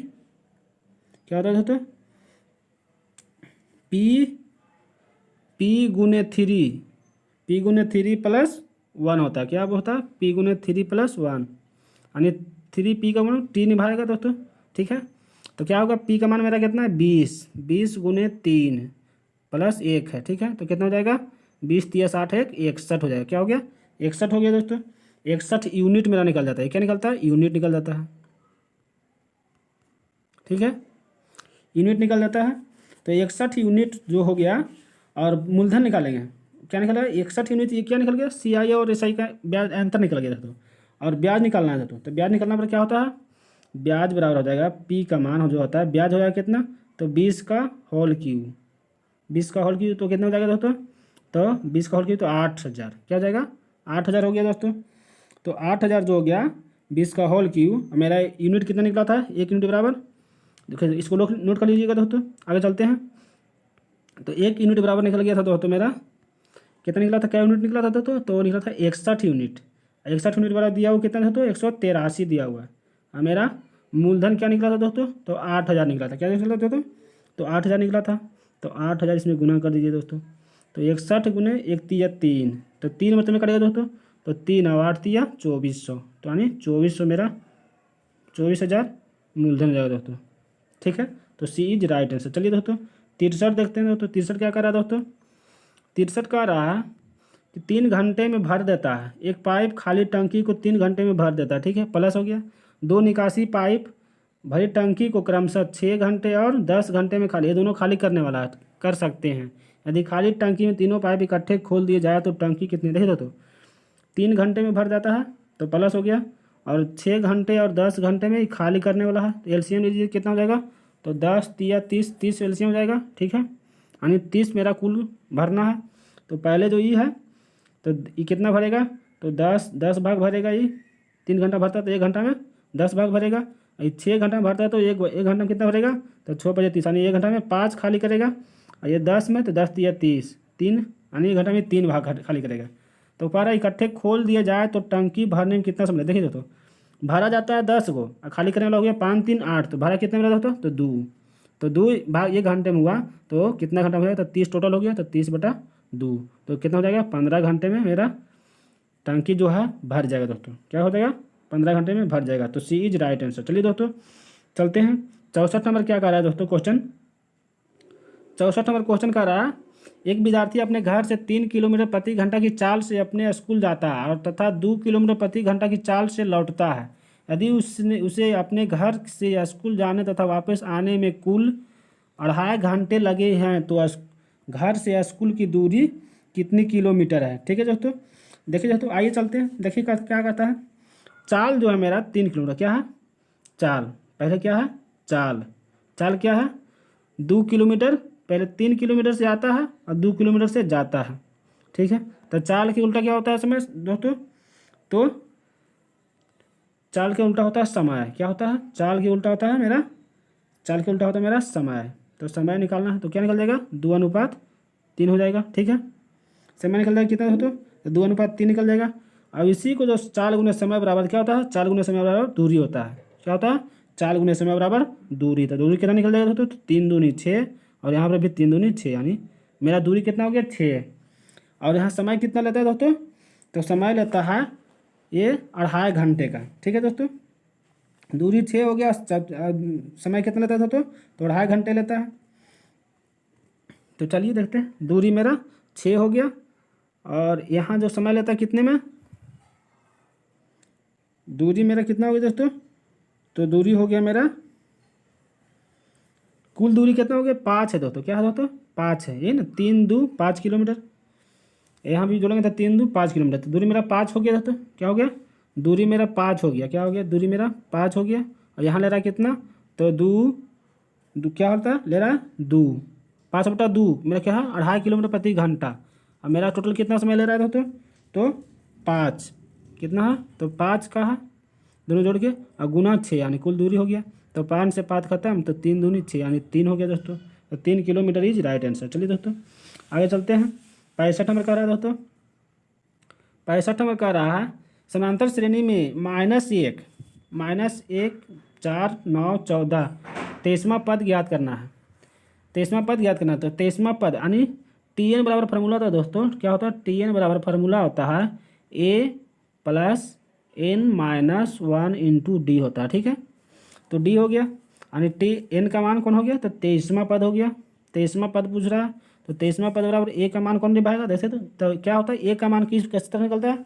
क्या होता है दोस्तों, पी गुने 3 प्लस 1 होता है। क्या होता है पी गुने 3 प्लस 1 यानी 3 पी का मान टी निभाएगा दोस्तों, ठीक है। तो क्या होगा पी का मान मेरा कितना है 20 गुने 3 प्लस 1 है, ठीक है। तो कितना हो जाएगा 20 3 60 1 61 हो जाएगा। क्या हो गया 61 हो गया दोस्तों। 61 यूनिट मेरा निकल जाता है। क्या निकलता है, यूनिट निकल जाता है, ठीक है, यूनिट निकल जाता है। तो 61 यूनिट जो हो गया, और मूलधन निकालेंगे, क्या निकला 61 यूनिट, ये क्या निकल गया सी आई और एस आई का ब्याज अंतर निकल गया दोस्तों। और ब्याज निकालना है दोस्तों, तो ब्याज निकालना पर क्या होता है, ब्याज बराबर हो जाएगा पी का मान जो होता है, ब्याज हो जाएगा कितना, तो 20 का होल क्यूब, 20 का होल क्यूब तो कितना हो जाएगा दोस्तों, तो 20 का होल क्यूब तो 8000, क्या हो जाएगा 8000 हो गया दोस्तों। तो 8000 जो हो गया 20 का होल क्यूब, मेरा यूनिट कितना निकला था 1 यूनिट बराबर, देखिए इसको नोट कर लीजिएगा दोस्तों, आगे चलते हैं। तो 1 यूनिट बराबर निकल गया था दोस्तों मेरा, कितना निकला था, क्या यूनिट निकला था दोस्तों, तो निकला था 61 यूनिट। 61 यूनिट बराबर दिया हुआ कितना था तो 183 दिया हुआ है। और मेरा मूलधन क्या निकला था दोस्तों, तो 8000 निकला था। क्या निकला था दोस्तों, तो 8000 निकला था। तो 8000 इसमें गुना कर दीजिए दोस्तों, तो 61 गुने 1 तिया 3, तो 3 मतलब में कटेगा दोस्तों, तो 3 और 8 तिया 2400, तो यानी 2400 मेरा 24,000 मूलधन हो जाएगा दोस्तों। ठीक है, तो सी इज राइट आंसर। चलिए दोस्तों 63 देखते हैं दोस्तों। 63 क्या कर रहा है दोस्तों? 63 कह रहा है कि 3 घंटे में भर देता है। एक पाइप खाली टंकी को 3 घंटे में भर देता है। ठीक है, प्लस हो गया। 2 निकासी पाइप भरी टंकी को क्रमशः 6 घंटे और 10 घंटे में खाली, ये दोनों खाली करने वाला है, कर सकते हैं। यदि खाली टंकी में तीनों पाइप इकट्ठे खोल दिए जाए तो टंकी कितने, देखिए दोस्तों 3 घंटे में भर जाता है तो प्लस हो गया, और 6 घंटे और 10 घंटे में खाली करने वाला है। तो एलसीएम लीजिए कितना हो जाएगा? तो 10 या 30, 30 एलसीएम हो जाएगा। ठीक है, यानी 30 मेरा कुल भरना है। तो पहले जो ये है तो ये कितना भरेगा? तो 10 भाग भरेगा। ये 3 घंटा भरता है तो 1 घंटा में 10 भाग भरेगा। ये 6 घंटा में भरता है तो एक घंटा में कितना भरेगा? तो 6 बजे 30, यानी 1 घंटा में 5 खाली करेगा। और ये 10 में तो 10 या 30, 3, यानी 1 घंटा में 3 भाग खाली करेगा। तो पारा इकट्ठे खोल दिया जाए तो टंकी भरने में कितना समय? देखिए दोस्तों भरा जाता है 10 को और खाली करने वाला हो गया 5, 3, 8, तो भरा कितने में दोस्तों? तो 2, तो 2 भाग 1 घंटे में हुआ तो कितना घंटा हो जाएगा? तो 30 टोटल हो गया, तो 30/2, तो कितना हो जाएगा? 15 घंटे में मेरा टंकी जो है भर जाएगा दोस्तों। क्या हो जाएगा? 15 घंटे में भर जाएगा। तो सी इज राइट आंसर। चलिए दोस्तों चलते हैं 64 नंबर क्या कर रहा है दोस्तों क्वेश्चन। 64 नंबर क्वेश्चन कर रहा है, एक विद्यार्थी अपने घर से 3 किलोमीटर प्रति घंटा की चाल से अपने स्कूल जाता है और तथा 2 किलोमीटर प्रति घंटा की चाल से लौटता है। यदि उसे अपने घर से स्कूल जाने तथा वापस आने में कुल 2.5 घंटे लगे हैं तो घर से स्कूल की दूरी कितनी किलोमीटर है? ठीक है दोस्तों, देखिए दोस्तों आइए चलते हैं। देखिए क्या करता है, चाल जो है मेरा 3 किलोमीटर, क्या है? चाल, पहले क्या है? चाल, चाल क्या है? 2 किलोमीटर, पहले 3 किलोमीटर से आता है और 2 किलोमीटर से जाता है। ठीक है, तो चाल के उल्टा क्या होता है समय दोस्तों? तो चाल के उल्टा होता है समय। क्या होता है? चाल के उल्टा होता है मेरा, चाल के उल्टा होता है मेरा समय। तो समय निकालना है तो क्या निकल जाएगा? 2:3 हो जाएगा। ठीक है, समय निकल जाएगा कितना दोस्तों? तो 2:3 निकल जाएगा। अब इसी को जो चाल गुने समय बराबर क्या होता है? चाल गुने समय बराबर दूरी होता है। क्या होता है? चाल गुने समय बराबर दूरी। तो दूरी कितना निकल जाएगा दोस्तों? तो 3 दूनी 6, और यहाँ पर भी 3 दूनी 6, यानी मेरा दूरी कितना हो गया? 6। और यहाँ समय कितना लेता है दोस्तों? तो समय लेता है ये 2.5 घंटे का। ठीक है दोस्तों, दूरी 6 हो गया, समय कितना लेता है दोस्तों? तो 2.5 घंटे लेता है। तो चलिए देखते हैं, दूरी मेरा 6 हो गया और यहाँ जो समय लेता है कितने में? दूरी मेरा कितना हो गया दोस्तों? तो दूरी हो गया मेरा, कुल दूरी कितना हो गया? 5 है दोस्तों। क्या है दोस्तों? 5 है, ये ना 3 2 5 किलोमीटर। यहाँ भी जोड़ेंगे तो 3 2 5 किलोमीटर। तो दूरी मेरा 5 हो गया दोस्तों। क्या हो गया? दूरी मेरा 5 हो गया। क्या हो गया? दूरी मेरा 5 हो गया। और यहाँ ले रहा है कितना? तो 2 क्या होता है? ले रहा है 2, 5/2 मेरा क्या है? 2.5 किलोमीटर प्रति घंटा। और मेरा टोटल कितना समय ले रहा है दोस्तों? तो 5 कितना है? तो 5 का है, दोनों जोड़ के और गुना 6, यानी कुल दूरी हो गया। तो 5 से 5 खत्म, तो 3 दूनी 6, यानी 3 हो गया दोस्तों। तो 3 किलोमीटर इज राइट आंसर। चलिए दोस्तों आगे चलते हैं। 65 नंबर कह रहा है दोस्तों। 65 नंबर कह रहा है, समांतर श्रेणी में -1, -1, 4, 9, 14 23वां पद ज्ञात करना है। 23वां पद ज्ञात करना है। तो 23वां पद यानी TN बराबर फार्मूला होता है दोस्तों। क्या होता है? TN बराबर फार्मूला होता है A + N-1 × D होता है। ठीक है, तो D हो गया, यानी N का मान कौन हो गया? तो 23वां पद हो गया। 23वां पद पूछ रहा है, तो 23वां पद बराबर A का मान कौन निभाएगा? देखिए तो क्या होता है? A का मान किस तरह निकलता है?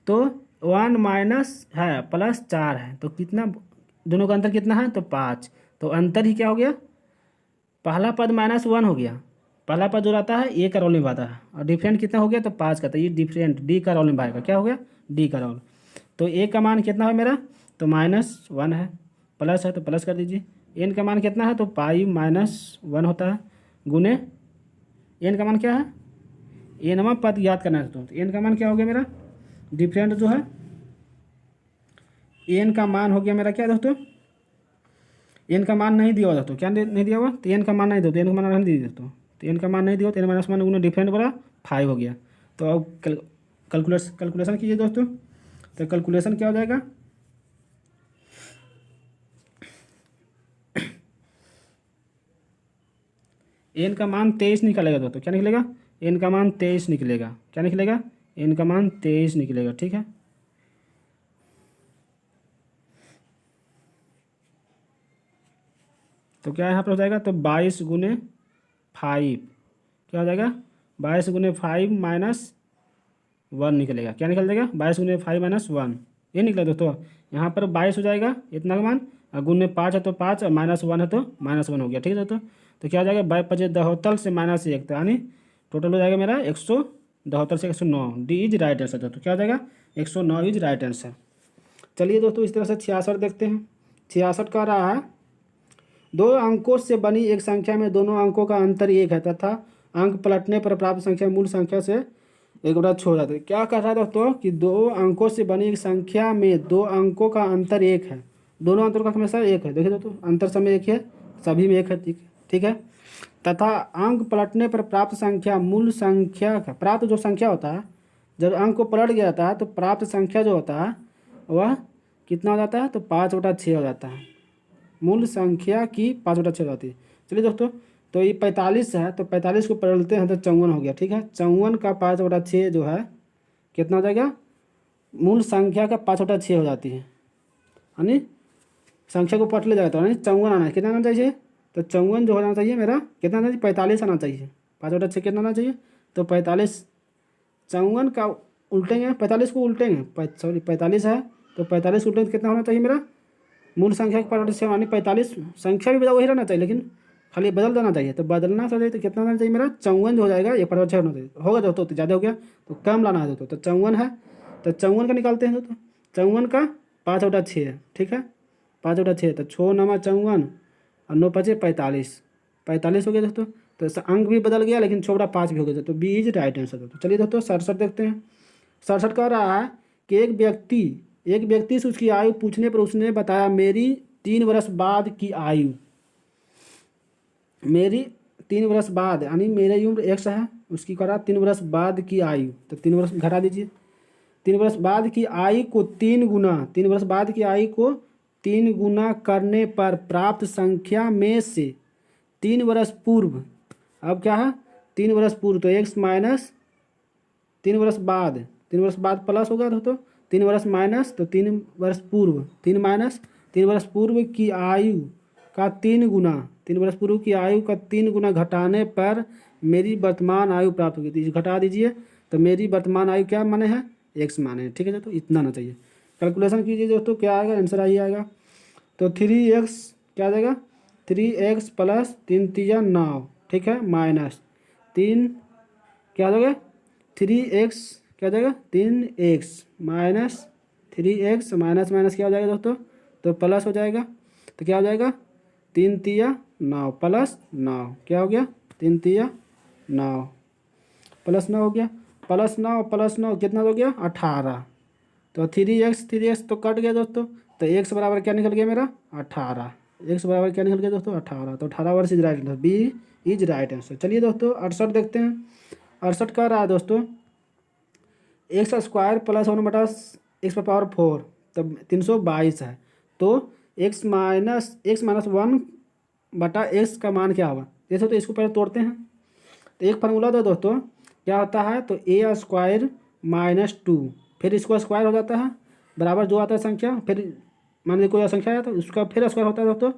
तो 1 माइनस है +4 है, तो कितना, दोनों का अंतर कितना है? तो 5। तो अंतर ही क्या हो गया? पहला पद -1 हो गया। पहला पद जो रहता है A का रोल निभाता है, और डिफरेंट कितना हो गया? तो 5 का। तो ये डिफरेंट D का रोल निभाएगा। क्या हो गया? D का रोल। तो A का मान कितना है मेरा? तो -1 है, प्लस है तो प्लस कर दीजिए। N का मान कितना है? तो π-1 होता है, गुने N का मान क्या है? Nवां पद याद करना है दोस्तों। तो N का मान क्या हो गया मेरा? डिफरेंट जो है N का मान हो गया मेरा क्या दोस्तों? N का मान नहीं दिया हुआ दोस्तों। क्या नहीं दिया हुआ? तो N का मान नहीं दो, तो N का मान नहीं दिया दोस्तों। तो N का मान नहीं दिया तो N-1 गुना डिफरेंट बड़ा 5 हो गया। तो अब कैलकुलेशन कीजिए दोस्तों। तो कैलकुलेशन क्या हो जाएगा? N का मान 23 निकलेगा दोस्तों। क्या निकलेगा? N का मान 23 निकलेगा। क्या निकलेगा? N का मान 23 निकलेगा। ठीक है, तो क्या यहाँ पर हो जाएगा, तो 22 × 5 क्या हो जाएगा, 22 × 5 -1 निकलेगा। क्या निकल जाएगा, 22 × 5 -1 ये निकला दोस्तों। यहाँ पर 22 हो जाएगा इतना का मान, और गुण में 5 है तो 5, और -1 है तो -1 हो गया। ठीक है दोस्तों, तो क्या हो जाएगा, 22 से -1, तो यानी टोटल हो जाएगा मेरा 172 से 109। डी इज राइट आंसर दोस्तों। क्या हो जाएगा, 109 इज राइट आंसर। चलिए दोस्तों, इस तरह से 66 देखते हैं। 66 का रहा है, 2 अंकों से बनी एक संख्या में दोनों अंकों का अंतर 1 है तथा अंक पलटने पर प्राप्त संख्या मूल संख्या से एक बटा छो हो जाती है। क्या कह रहा है दोस्तों कि 2 अंकों से बनी एक संख्या में 2 अंकों का अंतर 1 है। दोनों अंतरों का हमेशा 1 है। देखिए दोस्तों, अंतर समय 1 है, सभी में 1 है। ठीक है, तथा अंक पलटने पर प्राप्त संख्या मूल संख्या का, प्राप्त जो संख्या होता है, जब अंक को पलट गया जाता है तो प्राप्त संख्या जो होता है वह कितना हो जाता है, तो 5/6 हो जाता है। मूल संख्या की 5/6 हो जाती है। चलिए दोस्तों, तो ये 45 है, तो 45 को पलटते हैं तो 54 हो गया। ठीक है, 54 का 5/6 जो है कितना हो जाएगा, मूल संख्या का 5/6 हो जाती है, यानी संख्या को पलट ले जाता है, यानी 54 आना है। कितना आना चाहिए, तो 54 जो होना चाहिए मेरा, कितना आना चाहिए, 45 आना चाहिए। 5/6 कितना आना चाहिए, तो 45। 54 का उल्टेंगे, 45 को उल्टेंगे, सॉरी 45 है तो 45 उल्टेंगे तो कितना होना चाहिए मेरा, मूल संख्या के 5/6 यानी 45। संख्या भी वही रहना चाहिए, लेकिन खाली बदल देना चाहिए। तो बदलना चाहिए तो कितना होना चाहिए मेरा, 54 जो हो जाएगा, 1/6 होना चाहिए। होगा दोस्तों, तो ज़्यादा हो गया तो कम लाना है दोस्तों। तो 54 है, तो 54 का निकालते हैं दोस्तों। 54 का 5/6 है। ठीक है, 5/6 तो 6 9 54 और 9 5 45, 45 हो गया दोस्तों। तो अंक भी बदल गया, लेकिन 6/5 भी हो गया। तो बी इज राइट आंसर दोस्तों। चलिए दोस्तों, 67 देखते हैं। 67 कह रहा है कि एक व्यक्ति से उसकी आयु पूछने पर उसने बताया, मेरी 3 वर्ष बाद की आयु, मेरी 3 वर्ष बाद, यानी मेरी उम्र x है, उसकी करा 3 वर्ष बाद की आयु, तो 3 वर्ष घटा दीजिए। 3 वर्ष बाद की आयु को 3 गुना, 3 वर्ष बाद की आयु को 3 गुना करने पर प्राप्त संख्या में से 3 वर्ष पूर्व, अब क्या है, 3 वर्ष पूर्व, तो x माइनस 3 वर्ष बाद, 3 वर्ष बाद प्लस होगा दोस्तों, 3 वर्ष माइनस, तो 3 वर्ष पूर्व, 3 माइनस 3 वर्ष पूर्व की आयु का 3 गुना, 3 वर्ष पूर्व की आयु का 3 गुना घटाने पर मेरी वर्तमान आयु प्राप्त होगी। तो घटा दीजिए, तो मेरी वर्तमान आयु क्या माने है, x माने है। ठीक है दोस्तों, इतना ना चाहिए। कैलकुलेशन कीजिए दोस्तों, क्या आएगा, आंसर आई आएगा। तो 3x क्या आ जाएगा, 3x प्लस 3 3 9, ठीक है, माइनस 3 क्या आ जाएगा, 3x क्या आ जाएगा, 3x minus 3x minus minus क्या हो जाएगा दोस्तों, तो प्लस हो जाएगा। तो क्या हो जाएगा, 3 3 9 प्लस 9, क्या हो गया, 3 3 9 प्लस 9 हो गया, प्लस 9 कितना हो गया, 18। तो 3x तो कट गया दोस्तों, तो x बराबर क्या निकल गया मेरा, 18। x बराबर क्या निकल गया दोस्तों, 18। तो 18 वर्ष is right answer, B is right answer. चलिए दोस्तों, 68 देखते हैं। 68 का रहा है दोस्तों, x² प्लस 1/x⁴, तब 322 है। तो x माइनस 1/x का मान क्या होगा, जैसे तो इसको पहले तोड़ते हैं। तो एक फार्मूला दो दोस्तों, क्या होता है, तो a² माइनस 2, फिर इसको स्क्वायर हो जाता है, बराबर जो आता है संख्या, फिर मान लीजिए कोई संख्या है तो उसका फिर स्क्वायर होता है दोस्तों।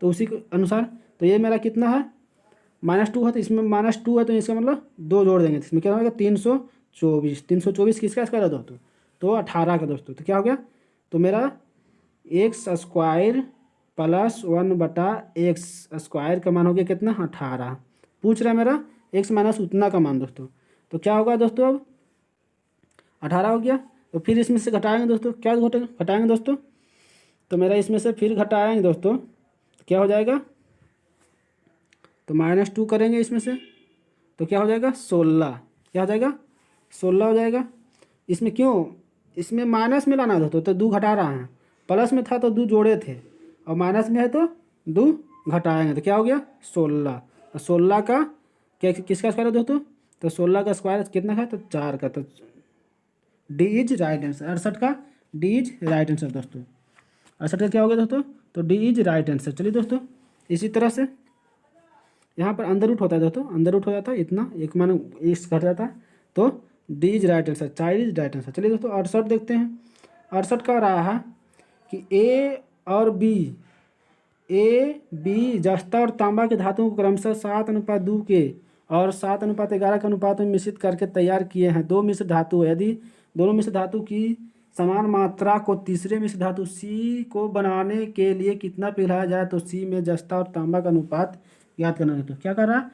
तो उसी के अनुसार, तो ये मेरा कितना है, -2 है, तो इसमें -2 है, तो इसका मतलब 2 जोड़ देंगे, तो इसमें क्या होगा, 324। 324 किसका स्क्वायर है दोस्तों, तो 18 का दोस्तों। तो क्या हो गया, तो मेरा x² प्लस 1/x² का मान हो गया कितना, 18। पूछ रहा है मेरा x माइनस उतना का मान दोस्तों। तो क्या होगा दोस्तों, अब 18 हो गया। तो फिर इसमें से घटाएंगे दोस्तों, क्या घटाएंगे दोस्तों, तो मेरा इसमें से फिर घटाएंगे दोस्तों, तो क्या हो जाएगा, तो -2 करेंगे इसमें से, तो क्या हो जाएगा, 16। क्या हो जाएगा, 16 हो जाएगा। इसमें क्यों, इसमें माइनस में लाना दोस्तों, तो 2 घटा रहा है, प्लस में था तो 2 जोड़े थे, और माइनस में है तो 2 घटाएंगे, तो क्या हो गया, 16। और 16 का क्या किसका स्क्वायर है दोस्तों, तो 16 का स्क्वायर कितना है, तो 4 का। तो डी इज राइट आंसर। 68 का डी इज राइट आंसर दोस्तों। 68 का क्या हो गया दोस्तों, तो डी इज राइट आंसर। चलिए दोस्तों, इसी तरह से यहाँ पर अंदर रूट होता है दोस्तों, अंदर रूट हो जाता है, इतना एक मान इस घट जाता है, तो D is right answer, 4 is right answer. चलिए दोस्तों, 68 देखते हैं। 68 का रहा है कि ए और बी ए बी जस्ता और तांबा के धातुओं को क्रमशः 7:2 के और 7:11 के अनुपात में मिश्रित करके तैयार किए हैं। दो मिश्र धातु है, यदि दोनों मिश्र धातु की समान मात्रा को तीसरे मिश्र धातु सी को बनाने के लिए कितना पिघलाया जाए तो सी में जस्ता और तांबा का अनुपात याद करना है। तो क्या कर रहा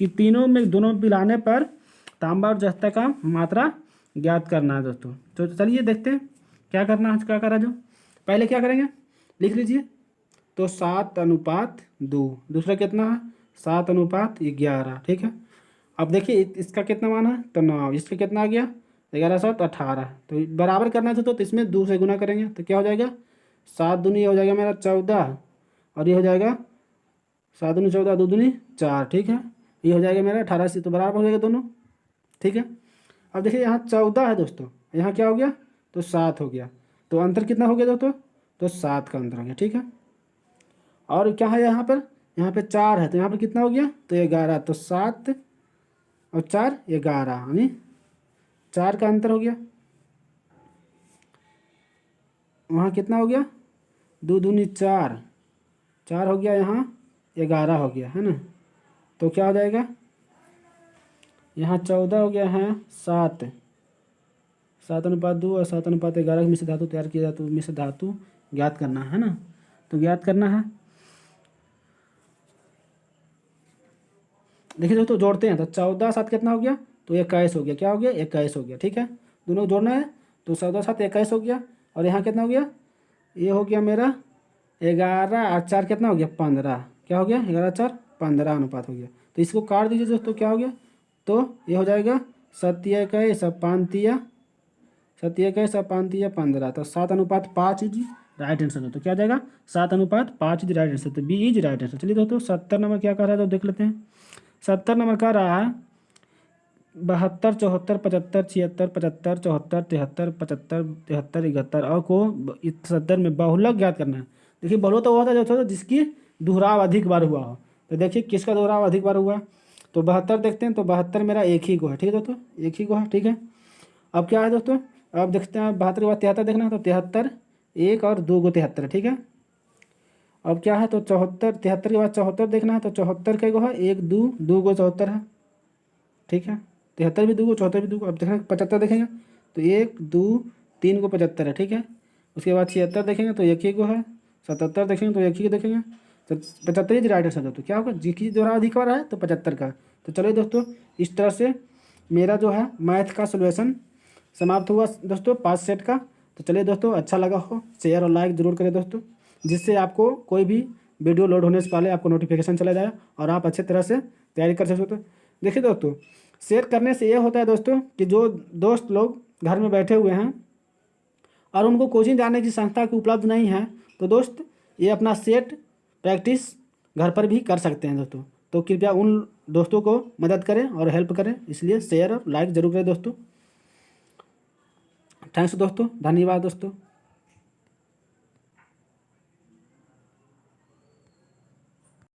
कि तीनों में दोनों पिघलाने पर तांबा और जस्ता का मात्रा ज्ञात करना है दोस्तों। तो चलिए देखते हैं क्या करना है, क्या करा जो पहले क्या करेंगे लिख लीजिए। तो 7:2, दूसरा कितना है 7:11, ठीक है। अब देखिए इसका कितना मान है तो 9, इसका कितना आ गया 11 7 18। तो बराबर करना था तो इसमें 2 से गुना करेंगे तो क्या हो जाएगा 7 दूनी हो जाएगा मेरा 14 और ये हो जाएगा 7 दूनी 14 2 दूनी 4, ठीक है। ये हो जाएगा मेरा 18 से, तो बराबर हो जाएगा दोनों, ठीक है। अब देखिए यहाँ 14 है दोस्तों, यहाँ क्या हो गया तो 7 हो गया, तो अंतर कितना हो गया दोस्तों तो 7 का अंतर हो गया, ठीक है। और क्या है यहाँ पे 4 है तो यहाँ पर कितना हो गया तो 11, तो 7 और 4 11 यानी 4 का अंतर हो गया। वहाँ कितना हो गया 2 दूनी 4, 4 हो गया, यहाँ 11 हो गया है ना। तो क्या हो जाएगा यहाँ 14 हो गया है 7, 7:2 और 7:11 मिश्र धातु तैयार किया जाए तो मिश्र धातु ज्ञात करना है ना। तो ज्ञात करना है, देखिए दोस्तों जोड़ते हैं तो 14 7 कितना हो गया तो 21 हो गया, क्या हो गया 21 हो गया, ठीक है। दोनों को जोड़ना है तो 14 7 21 हो गया, और यहाँ कितना हो गया ये हो गया मेरा 11 और 4 कितना हो गया 15, क्या हो गया 11 4 15 अनुपात हो गया। तो इसको काट दीजिए दोस्तों, क्या हो गया तो ये हो जाएगा 7 21 15, तो 7:5 इज राइट आंसर। तो क्या आ जाएगा 7:5 इज राइट आंसर, तो बी इज राइट आंसर। चलिए दोस्तों 70 नंबर क्या कर रहा है तो देख लेते हैं। 70 नंबर का रहा है 72 74 75 76 75 74 73 75 73 71 और को 70 में बहुलक ज्ञात करना है। देखिए बहुलक तो होता है जो जिसकी दोहराव अधिक बार हुआ हो, तो देखिए किसका दोहराव अधिक बार हुआ तो 72 देखते हैं, तो 72 मेरा एक ही को है, ठीक है दोस्तों एक ही को है, ठीक है। अब क्या है दोस्तों अब देखते हैं 72 के बाद 73 देखना है, तो 73 1 और 2 को 73, ठीक है। अब क्या है तो 74 73 के बाद 74 देखना है, तो 74 के को है 1 2 2 को 74 है, ठीक है। 73 भी 2 को 74 भी 2 को। अब देखना 75 देखेंगे तो 1 2 3 को 75 है, ठीक है। उसके बाद 76 देखेंगे तो एक ही को है, 77 देखेंगे तो एक ही को देखेंगे, तो 75 ही राइट आंसर दोस्तों। क्या होगा जिसकी दोहरा अधिक बार है तो 75 का। तो चलिए दोस्तों इस तरह से मेरा जो है मैथ का सोल्यूशन समाप्त हुआ दोस्तों 5 सेट का। तो चलिए दोस्तों अच्छा लगा हो शेयर और लाइक ज़रूर करें दोस्तों, जिससे आपको कोई भी वीडियो लोड होने से पहले आपको नोटिफिकेशन चला जाए और आप अच्छे तरह से तैयारी कर सकते हो। देखिए दोस्तों शेयर करने से ये होता है दोस्तों कि जो दोस्त लोग घर में बैठे हुए हैं और उनको कोचिंग जाने की संस्था की उपलब्ध नहीं है, तो दोस्त ये अपना सेट प्रैक्टिस घर पर भी कर सकते हैं दोस्तों। तो कृपया उन दोस्तों को मदद करें और हेल्प करें, इसलिए शेयर और लाइक ज़रूर करें दोस्तों। थैंक्स दोस्तों, धन्यवाद दोस्तों।